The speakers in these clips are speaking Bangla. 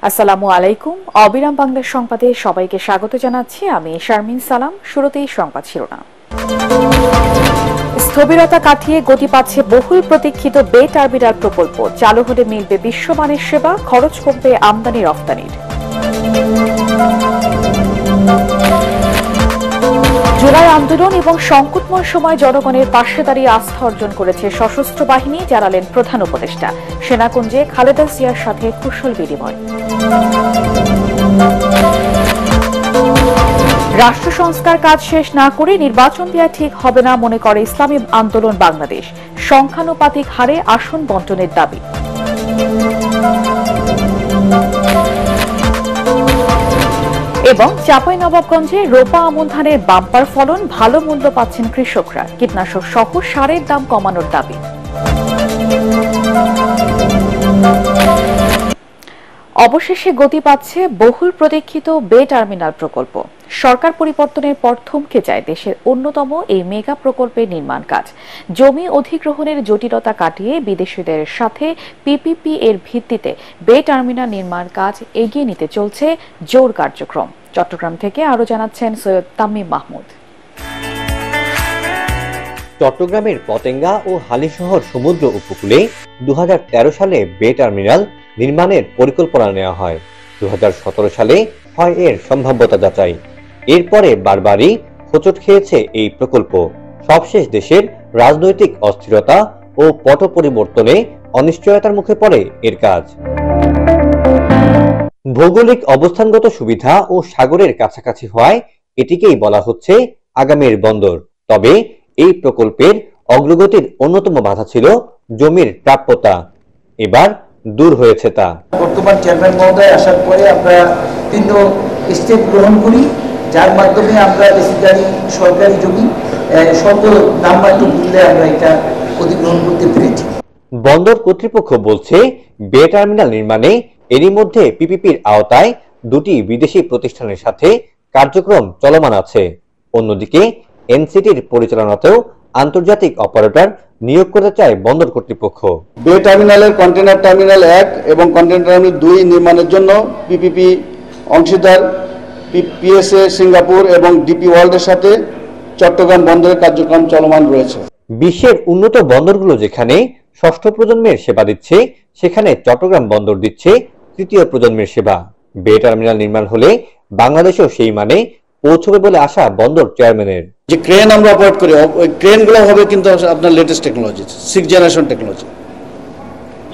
আসসালামু আলাইকুম। অবিরাম বাংলা সংবাদে সবাইকে স্বাগত জানাচ্ছি। আমি শারমিন সালাম। শুরুতেই সংবাদ শিরোনাম। স্থবিরতা কাটিয়ে গতি পাচ্ছে বহুল প্রতীক্ষিত বে টার্মিনাল প্রকল্প। চালু হলে মিলবে বিশ্বমানের সেবা, খরচ কমবে আমদানি রপ্তানির। জুলাই আন্দোলন এবং সংকটময় সময় জনগণের পাশে দাঁড়িয়ে আস্থা অর্জন করেছে সশস্ত্র বাহিনী, জানালেন প্রধান উপদেষ্টা। সেনাকুঞ্জে খালেদা জিয়ার সাথে কুশল বিনিময়। রাষ্ট্র সংস্কার কাজ শেষ না করে নির্বাচন দেওয়া ঠিক হবে না মনে করে ইসলামী আন্দোলন বাংলাদেশ। সংখ্যানুপাতিক হারে আসন বণ্টনের দাবি। এবং চাঁপাইনবাবগঞ্জে রোপা আমন ধানের বাম্পার ফলন, ভালো মূল্য পাচ্ছেন কৃষকরা। কীটনাশক সহ সারের দাম কমানোর দাবি। অবশেষে গতি পাচ্ছে বহুল প্রতীক্ষিত বে টার্মিনাল প্রকল্প। সরকার পরিবর্তনের পর থমকে যায় দেশের অন্যতম এই মেগা প্রকল্পের নির্মাণ কাজ। জমি অধিগ্রহণের জটিলতা কাটিয়ে বিদেশিদের সাথে পিপিপি এর ভিত্তিতে বে টার্মিনাল নির্মাণ কাজ এগিয়ে নিতে চলছে জোর কার্যক্রম। চট্টগ্রাম থেকে আরো জানাচ্ছেন সৈয়দ তামিম মাহমুদ। চট্টগ্রামের পতেঙ্গা ও হালিশহর সমুদ্র উপকূলে 2013 সালে বে টার্মিনাল নির্মাণের পরিকল্পনা নেওয়া হয়। 2017 সালে হয় এর সম্ভাব্যতা যাচাই। এরপরে বারবারই হোঁচট খেয়েছে এই প্রকল্প। সবশেষ দেশের রাজনৈতিক অস্থিরতা ও পট পরিবর্তনে অনিশ্চয়তার মুখে পড়ে এর কাজ। ভৌগোলিক অবস্থানগত সুবিধা ও সাগরের কাছাকাছি হওয়ায় এটিকেই বলা হচ্ছে আগামীর বন্দর। তবে এই প্রকল্পের অগ্রগতির অন্যতম বাধা ছিল জমির প্রাপ্যতা। এবার দূর হয়েছে তা। বর্তমান চেয়ারম্যান মহোদয় আসার পরে আমরা বিভিন্ন স্টেপ গ্রহণ করি, যার মাধ্যমে আমরা বেসিক্যালি সরকারি জমি স্বল্প নামমাত্র মূল্যে আমরা এটা অধিগ্রহণ করতে পেরেছি। বন্দর কর্তৃপক্ষ বলছে বে টার্মিনাল নির্মাণে এরই মধ্যে পিপিপির আওতায় দুটি বিদেশি প্রতিষ্ঠানের সাথে কার্যক্রম চলমান আছে। অন্যদিকে এনসিটির পরিচালনাতেও আন্তর্জাতিক অপারেটর নিয়োগ করতে চায় বন্দর কর্তৃপক্ষ। বে টার্মিনালের কন্টেইনার টার্মিনাল 1 এবং কন্টেইনার টার্মিনাল 2 নির্মাণের জন্য পিপিপি অংশীদার পিএসএ সিঙ্গাপুর এবং ডিপি ওয়ার্ল্ডের সাথে চট্টগ্রাম বন্দরের কার্যক্রম চলমান রয়েছে। বিশ্বের উন্নত বন্দরগুলো যেখানে ষষ্ঠ প্রজন্মের সেবা দিচ্ছে, সেখানে চট্টগ্রাম বন্দর দিচ্ছে তৃতীয় প্রজন্মের সেবা। বে টার্মিনাল নির্মাণ হলে বাংলাদেশেও সেই মানে পৌঁছবে বলে আশা বন্দর চেয়ারম্যানের। যে ক্রেন আমরা অপারেট করি, ওই ক্রেনগুলো হবে কিন্তু আপনার latest technology, 6th generation technology.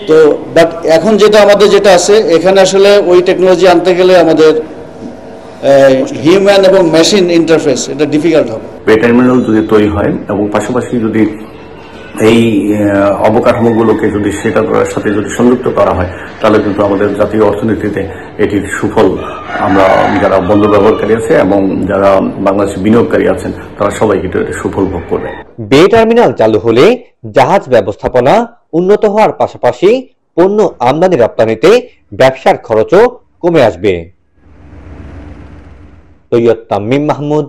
তো বাট এখন যেটা আছে এখানে আসলে ওই টেকনোলজি আনতে গেলে আমাদের হিউম্যান এবং মেশিন ইন্টারফেস এটা ডিফিকাল্ট হবে। বে টার্মিনাল যদি তৈরি হয় এবং পাশাপাশি যদি এই অবকাঠামোগুলোকে যদি সেটার সাথে যদি সংযুক্ত করা হয়, তাহলে কিন্তু আমাদের জাতীয় অর্থনীতিতে এটির সুফল আমরা যারা বন্দর ব্যবহারকারী আছে এবং যারা বাংলাদেশের বিনিয়োগকারী আছেন তারা সবাই কিন্তু এটির সুফল ভোগ করবে। বে টার্মিনাল চালু হলে জাহাজ ব্যবস্থাপনা উন্নত হওয়ার পাশাপাশি পণ্য আমদানি রপ্তানিতে ব্যবসার খরচও কমে আসবে। সৈয়দ তামিম মাহমুদ,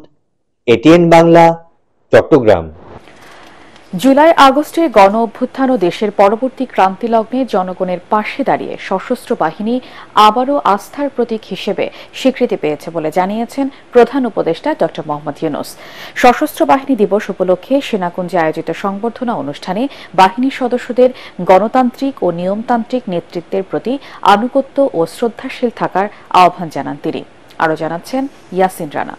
এটিএন বাংলা, চট্টগ্রাম। জুলাই আগস্টে গণ অভ্যুত্থান ও দেশের পরবর্তী ক্রান্তি লগ্নে জনগণের পাশে দাঁড়িয়ে সশস্ত্র বাহিনী আবারও আস্থার প্রতীক হিসেবে স্বীকৃতি পেয়েছে বলে জানিয়েছেন প্রধান উপদেষ্টা ড মোহাম্মদ ইউনূস। সশস্ত্র বাহিনী দিবস উপলক্ষে সেনাকুঞ্জে আয়োজিত সংবর্ধনা অনুষ্ঠানে বাহিনীর সদস্যদের গণতান্ত্রিক ও নিয়মতান্ত্রিক নেতৃত্বের প্রতি আনুগত্য ও শ্রদ্ধাশীল থাকার আহ্বান জানান তিনি। আরও জানাচ্ছেন ইয়াসিন রানা।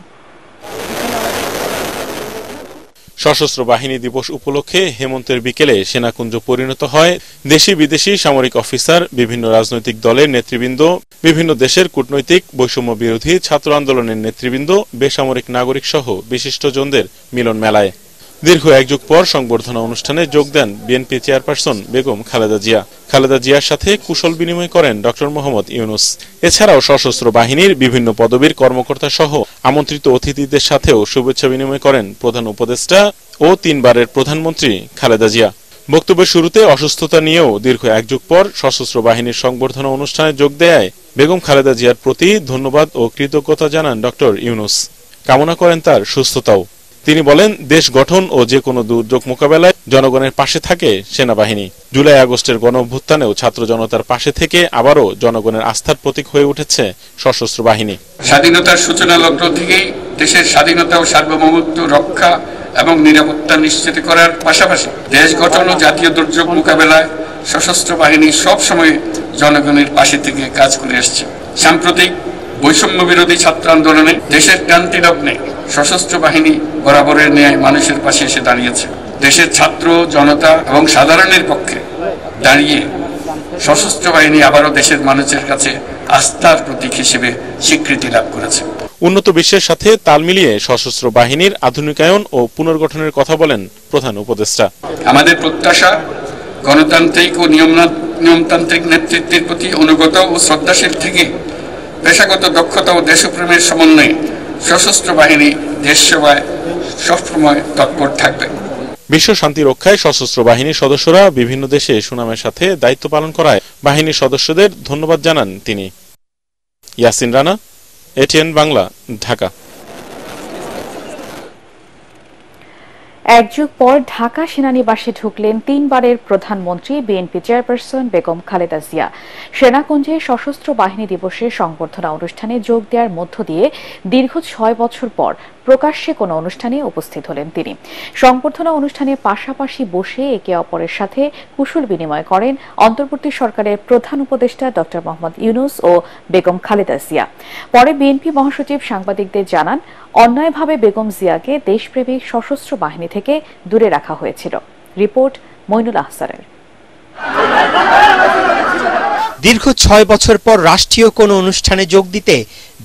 সশস্ত্র বাহিনী দিবস উপলক্ষে হেমন্তের বিকেলে সেনাকুঞ্জ পরিণত হয় দেশি বিদেশি সামরিক অফিসার, বিভিন্ন রাজনৈতিক দলের নেতৃবৃন্দ, বিভিন্ন দেশের কূটনৈতিক, বৈষম্য বিরোধী ছাত্র আন্দোলনের নেতৃবৃন্দ, বেসামরিক নাগরিক সহ বিশিষ্টজনদের মিলন মেলায়। দীর্ঘ এক যুগ পর সংবর্ধনা অনুষ্ঠানে যোগ দেন বিএনপি চেয়ারপারসন বেগম খালেদা জিয়া। খালেদা জিয়ার সাথে কুশল বিনিময় করেন ড মোহাম্মদ ইউনূস। এছাড়াও সশস্ত্র বাহিনীর বিভিন্ন পদবীর কর্মকর্তা সহ আমন্ত্রিত অতিথিদের সাথেও শুভেচ্ছা বিনিময় করেন প্রধান উপদেষ্টা ও 3 বারের প্রধানমন্ত্রী খালেদা জিয়া। বক্তব্যের শুরুতে অসুস্থতা নিয়েও দীর্ঘ এক যুগ পর সশস্ত্র বাহিনীর সংবর্ধনা অনুষ্ঠানে যোগ দেয় বেগম খালেদা জিয়ার প্রতি ধন্যবাদ ও কৃতজ্ঞতা জানান ড ইউনূস। কামনা করেন তার সুস্থতাও। তিনি বলেন, দেশ গঠন ও যে কোনো দুর্যোগ মোকাবেলায় জনগণের পাশে থাকে সেনাবাহিনী। জুলাই আগস্টের গণঅভ্যুত্থানেও ছাত্র জনতার পাশে থেকে আবারও জনগণের আস্থার প্রতীক হয়ে উঠেছে সশস্ত্র বাহিনী। স্বাধীনতার সূচনা লগ্ন থেকেই দেশের স্বাধীনতা ও সার্বভৌমত্ব রক্ষা এবং নিরাপত্তা নিশ্চিত করার পাশাপাশি দেশ গঠন ও জাতীয় দুর্যোগ মোকাবেলায় সশস্ত্র বাহিনী সব সময় জনগণের পাশে থেকে কাজ করে আসছে। সাম্প্রতিক বৈষম্য বিরোধী ছাত্র আন্দোলনে দেশের ক্রান্তি লগ্নে সশস্ত্র বাহিনী বরাবরের ন্যায় মানুষের পাশে এসে দাঁড়িয়েছে। দেশের ছাত্র জনতা এবং সাধারণের পক্ষে দাঁড়িয়ে সশস্ত্র বাহিনী আবারও দেশের মানুষের কাছে আস্থার প্রতীক হিসেবে স্বীকৃতি লাভ করেছে। উন্নত বিশ্বের সাথে তাল মিলিয়ে সশস্ত্র বাহিনীর আধুনিকায়ন ও পুনর্গঠনের কথা বলেন প্রধান উপদেষ্টা। আমাদের প্রত্যাশা গণতান্ত্রিক ও নিয়মতান্ত্রিক নেতৃত্বের প্রতি অনুগত ও শ্রদ্ধাশীল থেকে পেশাগত দক্ষতা ও দেশপ্রেমের সমন্বয়ে সশস্ত্র বাহিনী দেশ সেবায় সবসময় তৎপর থাকবে। বিশ্ব শান্তি রক্ষায় সশস্ত্র বাহিনীর সদস্যরা বিভিন্ন দেশে সুনামের সাথে দায়িত্ব পালন করায় বাহিনীর সদস্যদের ধন্যবাদ জানান তিনি। ইয়াসিন রানা, এটিএন বাংলা, ঢাকা। এক যুগ পর ঢাকা সেনানিবাসে ঢুকলেন তিনবারের প্রধানমন্ত্রী বিএনপি চেয়ারপারসন বেগম খালেদা জিয়া। সেনাকুঞ্জে সশস্ত্র বাহিনী দিবসের সংবর্ধনা অনুষ্ঠানে যোগ দেওয়ার মধ্য দিয়ে দীর্ঘ 6 বছর পর প্রকাশ্যে কোনো অনুষ্ঠানে উপস্থিত হলেন তিনি। সংবর্ধনা অনুষ্ঠানে পাশাপাশি বসে একে অপরের সাথে কুশল বিনিময় করেন অন্তর্বর্তী সরকারের প্রধান উপদেষ্টা ড. মোহাম্মদ ইউনূস ও বেগম খালেদা জিয়া। পরে বিএনপি মহাসচিব সাংবাদিকদের জানান, অন্যায়ভাবে বেগম জিয়াকে দেশপ্রেমিক সশস্ত্র বাহিনী থেকে দূরে রাখা হয়েছিল। রিপোর্ট মইনুল আহসানের। দীর্ঘ 6 বছর পর রাষ্ট্রীয় কোনো অনুষ্ঠানে যোগ দিতে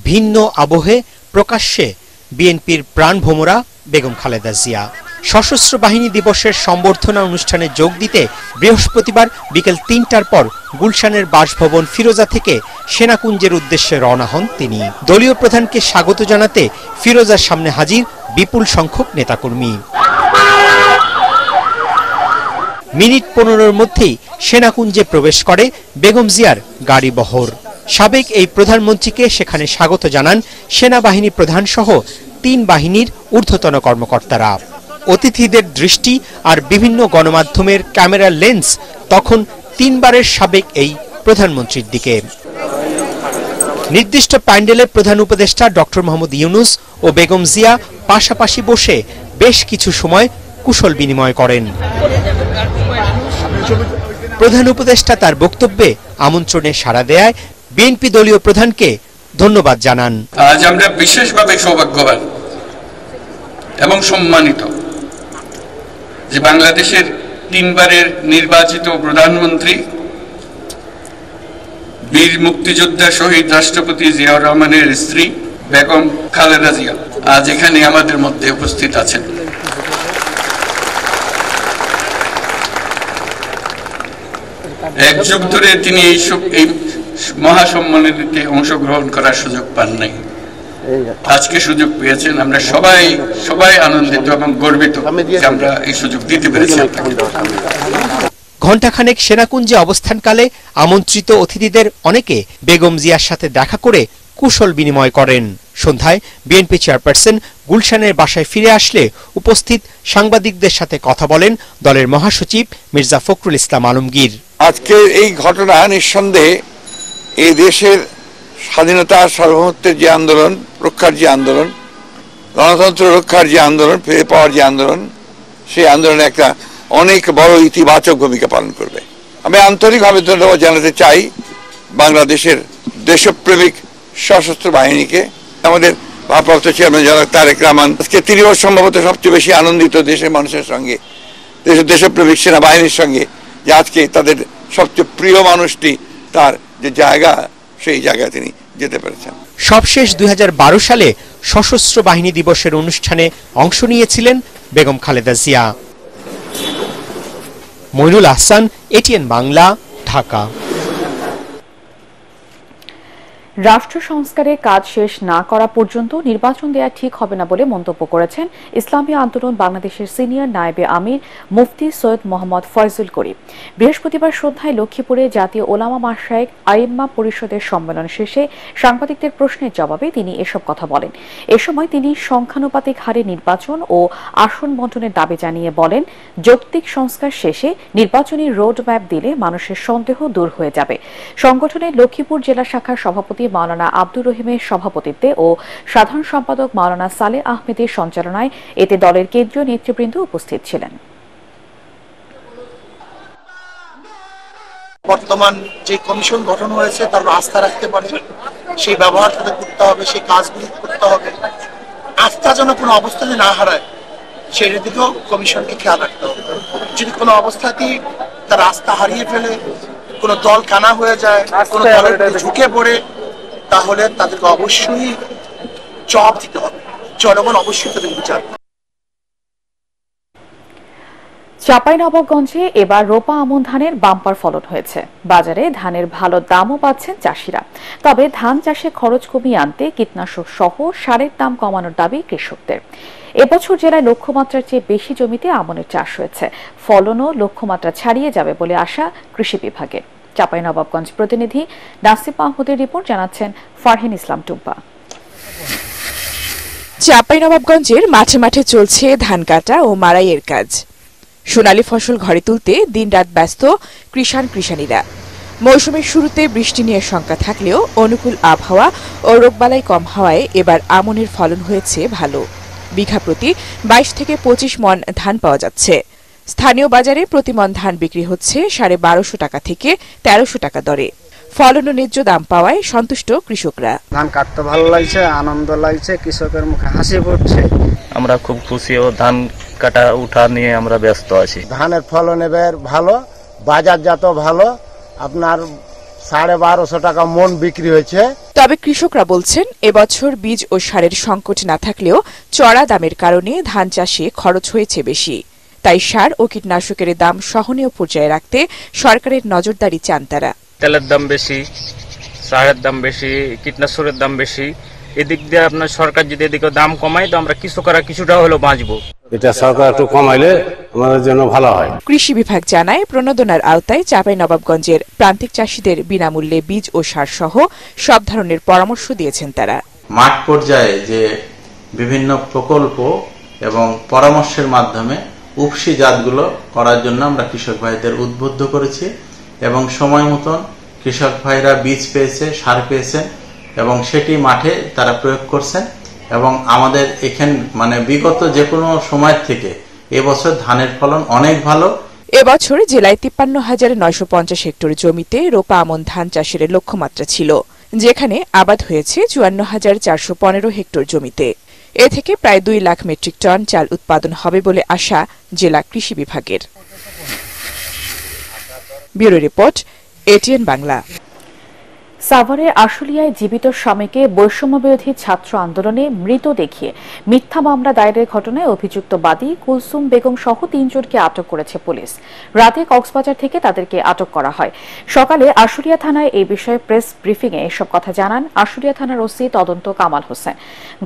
ভিন্ন আবহে প্রকাশ্যে বিএনপির প্রাণভোমরা বেগম খালেদা জিয়া। সশস্ত্র বাহিনী দিবসের সম্বর্ধনা অনুষ্ঠানে যোগ দিতে বৃহস্পতিবার বিকেল 3টার পর গুলশানের বাসভবন ফিরোজা থেকে সেনাকুঞ্জের উদ্দেশ্যে রওনা হন তিনি। দলীয় প্রধানকে স্বাগত জানাতে ফিরোজার সামনে হাজির বিপুল সংখ্যক নেতাকর্মী। মিনিট 15-এর মধ্যেই সেনাকুঞ্জে প্রবেশ করে বেগম জিয়ার গাড়ি বহর। সাবেক এই প্রধানমন্ত্রীকে সেখানে স্বাগত জানান সেনাবাহিনী প্রধান সহ 3 বাহিনীর ঊর্ধ্বতন কর্মকর্তারা। অতিথিদের দৃষ্টি আর বিভিন্ন গণমাধ্যমের ক্যামেরার লেন্স তখন 3 বারের সাবেক এই প্রধানমন্ত্রীর দিকে। নির্দিষ্ট প্যান্ডেলে প্রধান উপদেষ্টা ড. মোহাম্মদ ইউনূস ও বেগম জিয়া পাশাপাশি বসে বেশ কিছু সময় কুশল বিনিময় করেন। প্রধান উপদেষ্টা তার বক্তব্যে আমন্ত্রণে সাড়া দেয় বিএনপি দলীয় প্রধানকে ধন্যবাদ জানান। আজ আমরা বিশেষভাবে সৌভাগ্যবান এবং সম্মানিত যে বাংলাদেশের 3 বারের নির্বাচিত প্রধানমন্ত্রী বীর মুক্তিযোদ্ধা শহীদ রাষ্ট্রপতি জিয়াউর রহমানের স্ত্রী বেগম খালেদা জিয়া আজ এখানে আমাদের মধ্যে উপস্থিত আছেন। এক যুগ ধরে তিনি এই মহাসম্মেলনীতে অংশগ্রহণ করার সুযোগ পান নাই, আজকে সুযোগ পেয়েছেন। আমরা সবাই আনন্দিত এবং গর্বিত যে আমরা এই সুযোগ দিতে পেরেছি। ঘণ্টাখানেক সেনাকুঞ্জে অবস্থানকালে আমন্ত্রিত অতিথিদের অনেকে বেগম জিয়ার সাথে দেখা করে কুশল বিনিময় করেন। সন্ধ্যায় বিএনপি চেয়ারপারসন গুলশানের বাসায় ফিরে আসলে উপস্থিত সাংবাদিকদের সাথে কথা বলেন দলের মহাসচিব মির্জা ফখরুল ইসলাম আলমগীর। আজকের এই ঘটনা নিঃসন্দেহে এই দেশের স্বাধীনতা সার্বভৌমত্বের যে আন্দোলন রক্ষার যে আন্দোলন, গণতন্ত্র রক্ষার যে আন্দোলন, ফিরে পাওয়ার যে আন্দোলন, সেই আন্দোলনে একটা অনেক বড় ইতিবাচক ভূমিকা পালন করবে। আমি আন্তরিকভাবে ধন্যবাদ জানাতে চাই বাংলাদেশের দেশপ্রেমিক সশস্ত্র বাহিনীকে। আমাদের ভারপ্রাপ্ত চেয়ারম্যান জনাব তারেক রহমান, আজকে তিনিও সম্ভবত সবচেয়ে বেশি আনন্দিত দেশের মানুষের সঙ্গে, দেশের দেশপ্রেমিক সেনাবাহিনীর সঙ্গে, যে আজকে তাদের সবচেয়ে প্রিয় মানুষটি তার যে জায়গা, সেই জায়গায় তিনি যেতে পেরেছেন। সবশেষ 2012 সালে সশস্ত্র বাহিনী দিবসের অনুষ্ঠানে অংশ নিয়েছিলেন বেগম খালেদা জিয়া। মইনুল আহসান, এটিএন বাংলা, ঢাকা। রাষ্ট্র সংস্কারের কাজ শেষ না করা পর্যন্ত নির্বাচন দেয়া ঠিক হবে না বলে মন্তব্য করেছেন ইসলামী আন্দোলন বাংলাদেশের সিনিয়র নায়েবে আমির মুফতি সৈয়দ মোহাম্মদ ফয়জুল করিম। বৃহস্পতিবার সন্ধ্যায় লক্ষ্মীপুরে জাতীয় ওলামা মাশায়েখ আইম্মা পরিষদের সম্মেলন শেষে সাংবাদিকদের প্রশ্নের জবাবে তিনি এসব কথা বলেন। এ সময় তিনি সংখ্যানুপাতিক হারে নির্বাচন ও আসন বণ্টনের দাবি জানিয়ে বলেন, যৌক্তিক সংস্কার শেষে নির্বাচনী রোড ম্যাপ দিলে মানুষের সন্দেহ দূর হয়ে যাবে। সংগঠনের লক্ষ্মীপুর জেলা শাখার সভাপতি মাওলানা আব্দুর রহিমের সভাপতিত্বে ও সাধারণ সম্পাদক মাওলানা সালেহ আহমেদের সঞ্চালনায় এতে দলের কেন্দ্রীয় নেতৃবৃন্দ উপস্থিত ছিলেন। বর্তমান যে কমিশন গঠন হয়েছে তার আস্থা রাখতে পারে, সেই ব্যবহার তাদের করতে হবে, সেই কাজগুলি করতে হবে। আস্থা যেন কোনো অবস্থাতে না হারায় সেটার দিকেও কমিশনকে খেয়াল রাখতে হবে। যদি কোনো অবস্থাতেই তার আস্থা হারিয়ে ফেলে, কোনো দল কানা হয়ে যায়, কোনো দলের ঝুঁকে পড়ে, তাহলে তাদেরকে অবশ্যই জবাব দিতে হবে। জনগণ অবশ্যই তাদের বিচার। চাঁপাইনবাবগঞ্জে এবার রোপা আমন ধানের বাম্পার ফলন হয়েছে। বাজারে ধানের ভালো দামও পাচ্ছেন চাষিরা। তবে ধান চাষে খরচ কমিয়ে আনতে কীটনাশক সহ সারের দাম কমানোর দাবি কৃষকদের। এবছর জেলায় লক্ষ্যমাত্রার চেয়ে বেশি জমিতে আমনের চাষ হয়েছে। ফলনও লক্ষ্যমাত্রা ছাড়িয়ে যাবে বলে আশা কৃষি বিভাগের। চাঁপাইনবাবগঞ্জ প্রতিনিধি নাসিব মাহমুদের রিপোর্ট, জানাচ্ছেন ফারহিন ইসলাম টুম্পা। চাঁপাইনবাবগঞ্জের মাঠে মাঠে চলছে ধান কাটা ও মাড়াইয়ের কাজ। সোনালী ফসল ঘরে তুলতে দিনরাত ব্যস্ত কৃষাণীরা। মৌসুমের শুরুতে বৃষ্টি নিয়ে শঙ্কা থাকলেও অনুকূল আবহাওয়া ও রোগবালাই কম হওয়ায় এবার আমনের ফলন হয়েছে ভালো। বিঘা প্রতি 22 থেকে 25 মণ ধান পাওয়া যাচ্ছে। স্থানীয় বাজারে প্রতি মণ ধান বিক্রি হচ্ছে 1250 টাকা থেকে 1300 টাকা দরে। ফলন ও ন্যায্য দাম পাওয়ায় সন্তুষ্ট কৃষকরা। ধান কাটতে ভালো লাগছে, আনন্দ লাগছে, কৃষকের মুখে হাসি ফুটছে। আমরা খুব খুশি ও ধান কাটা উঠা নিয়ে আমরা ব্যস্ত আছি। ধানের ফলন এবার ভালো, বাজারজাত ভালো, আপনার 1250 টাকা মন বিক্রি হয়েছে। তবে কৃষকরা বলছেন এবছর বীজ ও সারের সংকট না থাকলেও চড়া দামের কারণে ধান চাষে খরচ হয়েছে বেশি। তাই সার ও কীটনাশকের দাম সহনীয় পর্যায়ে রাখতে সরকারের নজরদারি চান তারা। তেলের দাম বেশি, সারের দাম বেশি, কীটনাশকের দাম বেশি। এদিক দিয়ে আপনার সরকার যদি এদিকে দাম কমায় তো আমরা কৃষকরা কিছুটা হলেও বাঁচবো। এটা সরকার একটু কমাইলে আমাদের জন্য ভালো হয়। কৃষি বিভাগ জানায়, প্রণোদনার আওতায় চাঁপাইনবাবগঞ্জের প্রান্তিক চাষীদের বিনামূল্যে বীজ ও সার সহ সব ধরনের পরামর্শ দিয়েছেন তারা। মাঠ পর্যায়ে যে বিভিন্ন প্রকল্প এবং পরামর্শের মাধ্যমে উপসি জাতগুলো করার জন্য আমরা কৃষক ভাইদের উদ্বুদ্ধ করেছি এবং সময় মতন কৃষক ভাইরা বীজ পেয়েছে, সার পেয়েছে এবং সেটি মাঠে তারা প্রয়োগ করছেন এবং আমাদের এখানে বিগত যে কোনো সময় থেকে এবছর ধানের ফলন অনেক ভালো। এবছর জেলায় 53,950 হেক্টর জমিতে রোপা আমন ধান চাষের লক্ষ্যমাত্রা ছিল, যেখানে আবাদ হয়েছে 54,415 হেক্টর জমিতে। এ থেকে প্রায় 2 লাখ মেট্রিক টন চাল উৎপাদন হবে বলে আশা জেলা কৃষি বিভাগের। Bureau report, ATN Bangla. সাভারের আশুলিয়ায় জীবিত স্বামীকে বৈষম্যবিরোধী ছাত্র আন্দোলনে মৃত দেখিয়ে মিথ্যা মামলা দায়েরের ঘটনায় অভিযুক্ত বাদী কুলসুম বেগম সহ 3 জনকে আটক করেছে পুলিশ। রাতে কক্সবাজার থেকে তাদেরকে আটক করা হয়। সকালে আশুলিয়া থানায় এই বিষয়ে প্রেস ব্রিফিংয়ে এসব কথা জানান আশুলিয়া থানার ওসি তদন্ত কামাল হোসেন।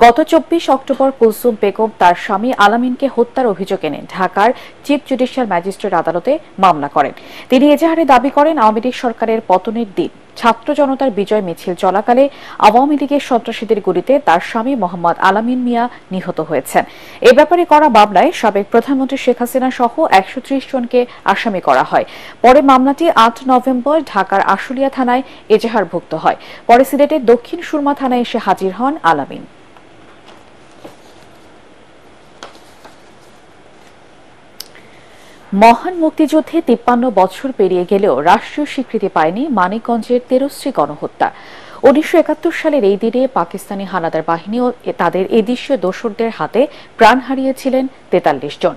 গত 24 অক্টোবর কুলসুম বেগম তার স্বামী আলামিনকে হত্যার অভিযোগ এনে ঢাকার চিফ জুডিশিয়াল ম্যাজিস্ট্রেট আদালতে মামলা করেন। তিনি এজাহারে দাবি করেন, আওয়ামী লীগ সরকারের পতনের দিন ছাত্র জনতার বিজয় মিছিল চলাকালে আওয়ামী লীগের সন্ত্রাসীদের গুলিতে তার স্বামী মোহাম্মদ আলামিন মিয়া নিহত হয়েছেন। এ ব্যাপারে করা মামলায় সাবেক প্রধানমন্ত্রী শেখ হাসিনা সহ 130 জনকে আসামি করা হয়। পরে মামলাটি 8 নভেম্বর ঢাকার আশুলিয়া থানায় এজাহারভুক্ত হয়। পরে সিলেটের দক্ষিণ সুরমা থানায় এসে হাজির হন আলামিন। মহান মুক্তিযুদ্ধে 53 বছর পেরিয়ে গেলেও রাষ্ট্রীয় স্বীকৃতি পায়নি মানিকগঞ্জের তেরশ্রী গণহত্যা। 1971 সালের এই দিনে পাকিস্তানি হানাদার বাহিনী ও তাদের এদেশীয় দোসরদের হাতে প্রাণ হারিয়েছিলেন 43 জন।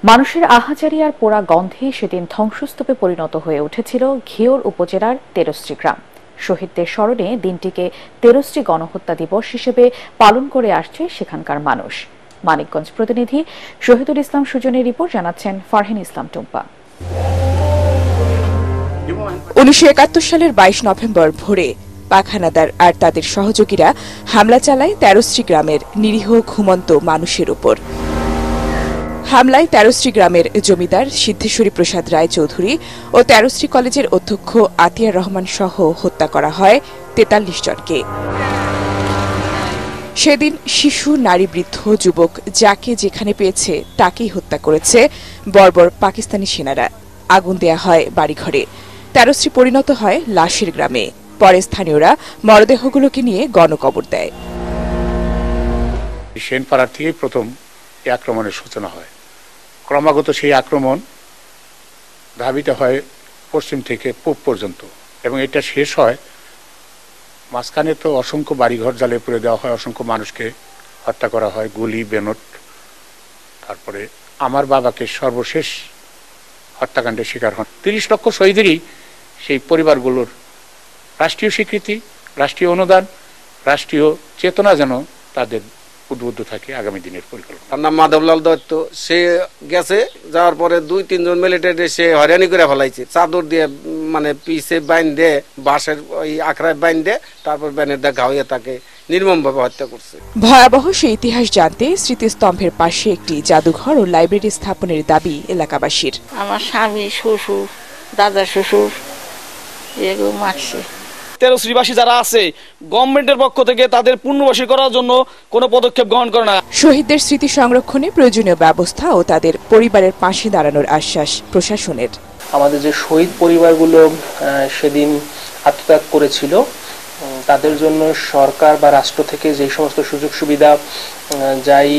মানুষের আহাজারি আর পোড়া গন্ধে সেদিন ধ্বংসস্তূপে পরিণত হয়ে উঠেছিল ঘিওর উপজেলার তেরশ্রী গ্রাম। শহীদদের স্মরণে দিনটিকে তেরশ্রী গণহত্যা দিবস হিসেবে পালন করে আসছে সেখানকার মানুষ। মানিকগঞ্জ প্রতিনিধি শহীদুল ইসলাম সুজনের রিপোর্ট, জানাচ্ছেন ফারহিন ইসলাম টুম্পা। 1971 সালের 22 নভেম্বর ভোরে পাখানাদার আর তাদের সহযোগীরা হামলা চালায় তেরোশ্রী গ্রামের নিরীহ ঘুমন্ত মানুষের উপর। হামলায় তেরোশ্রী গ্রামের জমিদার সিদ্ধেশ্বরী প্রসাদ রায় চৌধুরী ও তেরোশ্রী কলেজের অধ্যক্ষ আতিয়ার রহমান সহ হত্যা করা হয় ৪৩ জনকে। সেদিন শিশু, নারী, বৃদ্ধ, যুবক যাকে যেখানে পেয়েছে তাকেই হত্যা করেছে বর্বর পাকিস্তানি সেনারা। আগুন দেয়া হয় বাড়িঘরে। তেরোশ্রী পরিণত হয় লাশের গ্রামে। পরে স্থানীয়রা মরদেহগুলোকে নিয়ে গণকবর দেয়। সেনপাড়ার থেকেই প্রথম এই আক্রমণের সূচনা হয়। ক্রমাগত সেই আক্রমণ ধাবিত হয় পশ্চিম থেকে পূব পর্যন্ত এবং এটা শেষ হয় মাঝখানে তো অসংখ্য বাড়িঘর জ্বালিয়ে পুড়ে দেওয়া হয়, অসংখ্য মানুষকে হত্যা করা হয়, গুলি, বেনট। তারপরে আমার বাবাকে সর্বশেষ হত্যাকাণ্ডের শিকার হন। ৩০ লক্ষ শহীদেরই সেই পরিবারগুলোর রাষ্ট্রীয় স্বীকৃতি, রাষ্ট্রীয় অনুদান, রাষ্ট্রীয় চেতনা যেন তাদের উদ্বুদ্ধ থাকে আগামী দিনের পরিকল্পনা। তার নাম মাধবলাল দত্ত। সে গেছে, যাওয়ার পরে ২-৩ জন মিলিটারি সে হয়রানি করে ফেলাইছে, চাদর দিয়ে মানে পিছে বাইন দিয়ে, বাঁশের ওই আখড়ায় বাইন দিয়ে, তারপর ব্যানের দেখা হয়ে তাকে নির্মমভাবে হত্যা করছে। ভয়াবহ সেই ইতিহাস জানতে স্মৃতিস্তম্ভের পাশে একটি জাদুঘর ও লাইব্রেরি স্থাপনের দাবি এলাকাবাসীর। আমার স্বামী, শ্বশুর, দাদা শ্বশুর এগুলো মারছে। তেরোশ্রীবাসী যারা আছে গভর্নমেন্টের পক্ষ থেকে তাদের পুনর্বাসী করার জন্য কোনো পদক্ষেপ গ্রহণ করে না। শহীদদের স্মৃতি সংরক্ষণে প্রয়োজনীয় ব্যবস্থা ও তাদের পরিবারের পাশে দাঁড়ানোর আশ্বাস প্রশাসনের। আমাদের যে শহীদ পরিবারগুলো সেদিন আত্মত্যাগ করেছিল তাদের জন্য সরকার বা রাষ্ট্র থেকে যে সমস্ত সুযোগ সুবিধা যাই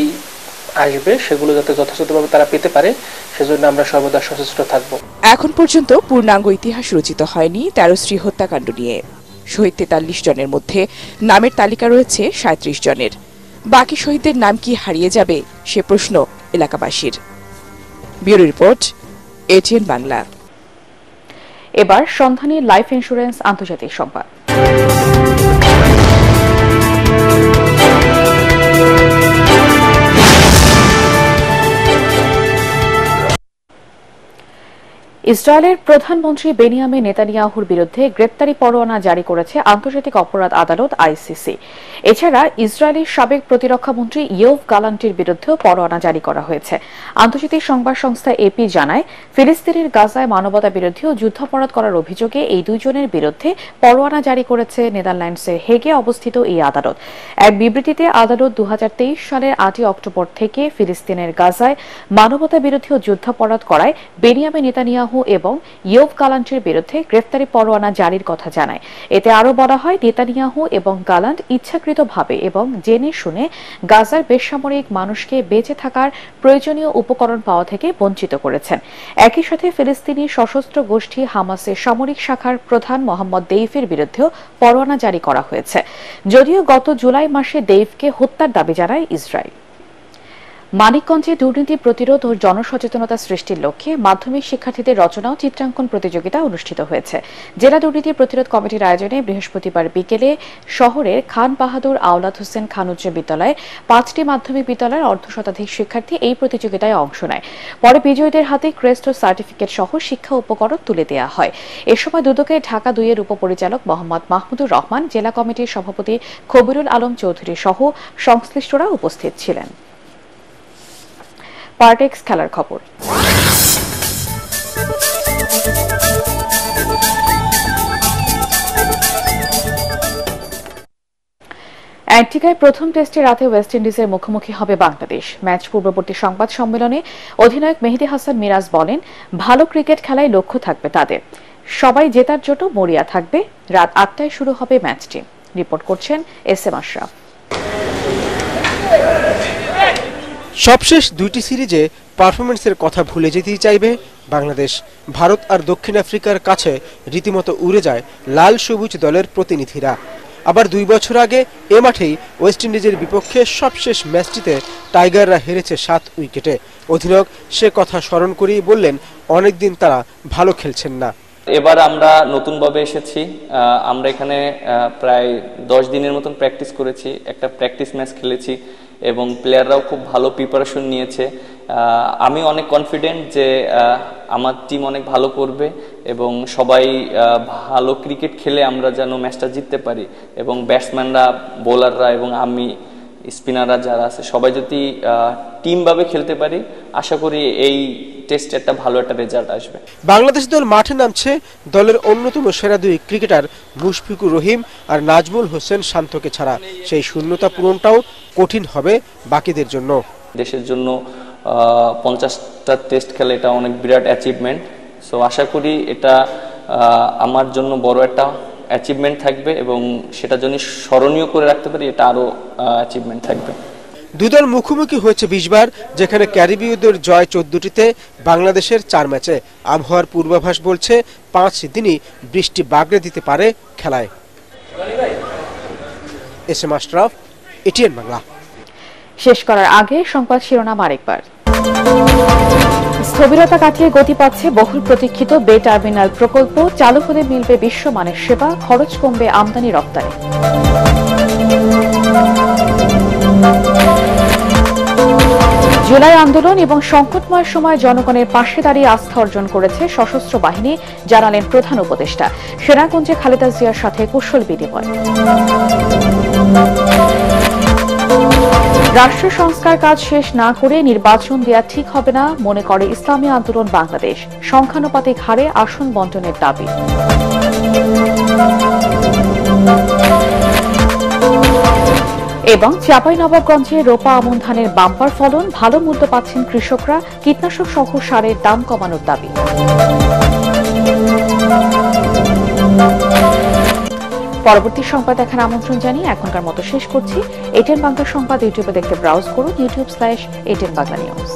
আসবে সেগুলো যাতে যথাযথভাবে তারা পেতে পারে সেজন্য আমরা সর্বদা সচেষ্ট থাকব। এখন পর্যন্ত পূর্ণাঙ্গ ইতিহাস রচিত হয়নি তেরোশ্রী হত্যাকাণ্ড নিয়ে। শহীদ ৪৩ জনের মধ্যে নামের তালিকা রয়েছে ৩৭ জনের। বাকি শহীদদের নাম কি হারিয়ে যাবে সে প্রশ্ন এলাকাবাসীর। Bureau report, ATN Bangla. এবার সন্ধানী লাইফ ইন্স্যুরেন্স আন্তর্জাতিক সংবাদ। ইসরায়েলের প্রধানমন্ত্রী বেনিয়ামিন নেতানিয়াহুর বিরুদ্ধে গ্রেপ্তারি পরোয়ানা জারি করেছে আন্তর্জাতিক অপরাধ আদালত আইসিসি। এছাড়া ইসরায়েলের সাবেক প্রতিরক্ষামন্ত্রী ইয়োভ গালান্টির বিরুদ্ধেও পরোয়ানা জারি করা হয়েছে। আন্তর্জাতিক সংবাদ সংস্থা এপি জানায়, ফিলিস্তিনের গাজায় মানবতা বিরোধী ও যুদ্ধাপরাধ করার অভিযোগে এই দুইজনের বিরুদ্ধে পরোয়ানা জারি করেছে নেদারল্যান্ডসের হেগে অবস্থিত এই আদালত। এক বিবৃতিতে আদালত ২০২৩ সালের ৮ অক্টোবর থেকে ফিলিস্তিনের গাজায় মানবতা বিরোধী ও যুদ্ধাপরাধ করায় বেনিয়ামিন নেতানিয়াহু এবং ইয়োভ গালান্টের বিরুদ্ধে গ্রেফতারি পরোয়ানা জারির কথা জানায়। এতে আরও বলা হয়, নেতানিয়াহু এবং গালান্ট ইচ্ছাকৃতভাবে এবং জেনে শুনে গাজার বেসামরিক মানুষকে বেঁচে থাকার প্রয়োজনীয় উপকরণ পাওয়া থেকে বঞ্চিত করেছেন। একই সাথে ফিলিস্তিনি সশস্ত্র গোষ্ঠী হামাসের সামরিক শাখার প্রধান মোহাম্মদ দেইফের বিরুদ্ধেও পরোয়ানা জারি করা হয়েছে। যদিও গত জুলাই মাসে দেইফকে হত্যার দাবি জানায় ইসরায়েল। মানিকগঞ্জে দুর্নীতি প্রতিরোধ ও জনসচেতনতা সৃষ্টির লক্ষ্যে মাধ্যমিক শিক্ষার্থীদের রচনা ও চিত্রাঙ্কন প্রতিযোগিতা অনুষ্ঠিত হয়েছে। জেলা দুর্নীতি প্রতিরোধ কমিটির আয়োজনে বৃহস্পতিবার বিকেলে শহরের খান বাহাদুর আওলাদ হোসেন খান উচ্চ বিদ্যালয়ে 5টি মাধ্যমিক বিদ্যালয়ের অর্ধশতাধিক শিক্ষার্থী এই প্রতিযোগিতায় অংশ নেয়। পরে বিজয়ীদের হাতে ক্রেস্ট ও সার্টিফিকেট সহ শিক্ষা উপকরণ তুলে দেওয়া হয়। এ সময় দুদকে ঢাকা 2-এর উপপরিচালক মোহাম্মদ মাহমুদুর রহমান, জেলা কমিটির সভাপতি খবিরুল আলম চৌধুরী সহ সংশ্লিষ্টরা উপস্থিত ছিলেন। পার্টেক্স খেলার খবর। অ্যান্টিগায় প্রথম টেস্টে রাতে ওয়েস্ট ইন্ডিজের মুখোমুখি হবে বাংলাদেশ। ম্যাচ পূর্ববর্তী সংবাদ সম্মেলনে অধিনায়ক মেহেদী হাসান মিরাজ বলেন, ভালো ক্রিকেট খেলায় লক্ষ্য থাকবে তাদের, সবাই জেতার জন্য মরিয়া থাকবে। রাত 8টায় শুরু হবে ম্যাচটি। রিপোর্ট করছেন এস এম আশরাফ। সবশেষ দুইটি সিরিজে পারফরমেন্সের কথা ভুলে যেতেই চাইবে বাংলাদেশ। ভারত আর দক্ষিণ আফ্রিকার কাছে রীতিমতো উড়ে যায় লাল সবুজ দলের প্রতিনিধিরা। আবার 2 বছর আগে এ মাঠেই ওয়েস্ট ইন্ডিজের বিপক্ষে সবশেষ ম্যাচটিতে টাইগাররা হেরেছে 7 উইকেটে। অধিনায়ক সে কথা স্মরণ করেই বললেন, অনেকদিন তারা ভালো খেলছেন না। এবার আমরা নতুনভাবে এসেছি। আমরা এখানে প্রায় 10 দিনের মতন প্র্যাকটিস করেছি, একটা প্র্যাকটিস ম্যাচ খেলেছি এবং প্লেয়াররাও খুব ভালো প্রিপারেশন নিয়েছে আমি অনেক কনফিডেন্ট যে আমার টিম অনেক ভালো করবে এবং সবাই ভালো ক্রিকেট খেলে আমরা যেন ম্যাচটা জিততে পারি এবং ব্যাটসম্যানরা বোলাররা এবং আমি স্পিনাররা যারা আছে সবাই যদি টিমভাবে খেলতে পারি আশা করি এই টেস্টে একটা ভালো একটা রেজাল্ট আসবে। বাংলাদেশ দল মাঠে নামছে দলের অন্যতম সেরা দুই ক্রিকেটার মুশফিকুর রহিম আর নাজমুল হোসেন শান্তকে ছাড়া। সেই শূন্যতা পূরণটাও কঠিন হবে বাকিদের জন্য। দেশের জন্য 50টা টেস্ট খেলা এটা অনেক বিরাট অ্যাচিভমেন্ট। সো আশা করি এটা আমার জন্য বড় একটা অ্যাচিভমেন্ট থাকবে এবং সেটা যদি স্মরণীয় করে রাখতে পারি এটা আরো অ্যাচিভমেন্ট থাকবে। দুই দল মুখোমুখি হয়েছে 20 বার, যেখানে ক্যারিবীয়দের জয় 14টিতে, বাংলাদেশের 4 ম্যাচে। আবহাওয়ার পূর্বাভাস বলছে 5 দিনই বৃষ্টি বাগড়ে দিতে পারে খেলায়। SM Ashraf, ATN Bangla. শেষ করার আগে সংবাদ শিরোনাম আরেকবার। স্থবিরতা কাটিয়ে গতি পাচ্ছে বহুল প্রতীক্ষিত বে টার্মিনাল প্রকল্প। চালু হলে মিলবে বিশ্বমানের সেবা, খরচ কমবে আমদানি রপ্তানি। জুলাই আন্দোলন এবং সংকটময় সময় জনগণের পাশে দাঁড়িয়ে আস্থা অর্জন করেছে সশস্ত্র বাহিনী, জানালেন প্রধান উপদেষ্টা। সেনাকুঞ্জে খালেদা জিয়ার সাথে কুশল বিনিময়। রাষ্ট্র সংস্কার কাজ শেষ না করে নির্বাচন দেয়া ঠিক হবে না মনে করে ইসলামী আন্দোলন বাংলাদেশ। সংখ্যানুপাতিক হারে আসন বণ্টনের দাবি। এবং চাঁপাইনবাবগঞ্জে রোপা আমন ধানের বাম্পার ফলন, ভালো মূল্য পাচ্ছেন কৃষকরা। কীটনাশক সহ সারের দাম কমানোর দাবি। পরবর্তী সংবাদ দেখার আমন্ত্রণ জানিয়ে এখনকার মতো শেষ করছি। এটিএন বাংলা সংবাদ ইউটিউবে দেখতে ব্রাউজ করুন, youtube/এটিএন বাংলা নিউজ।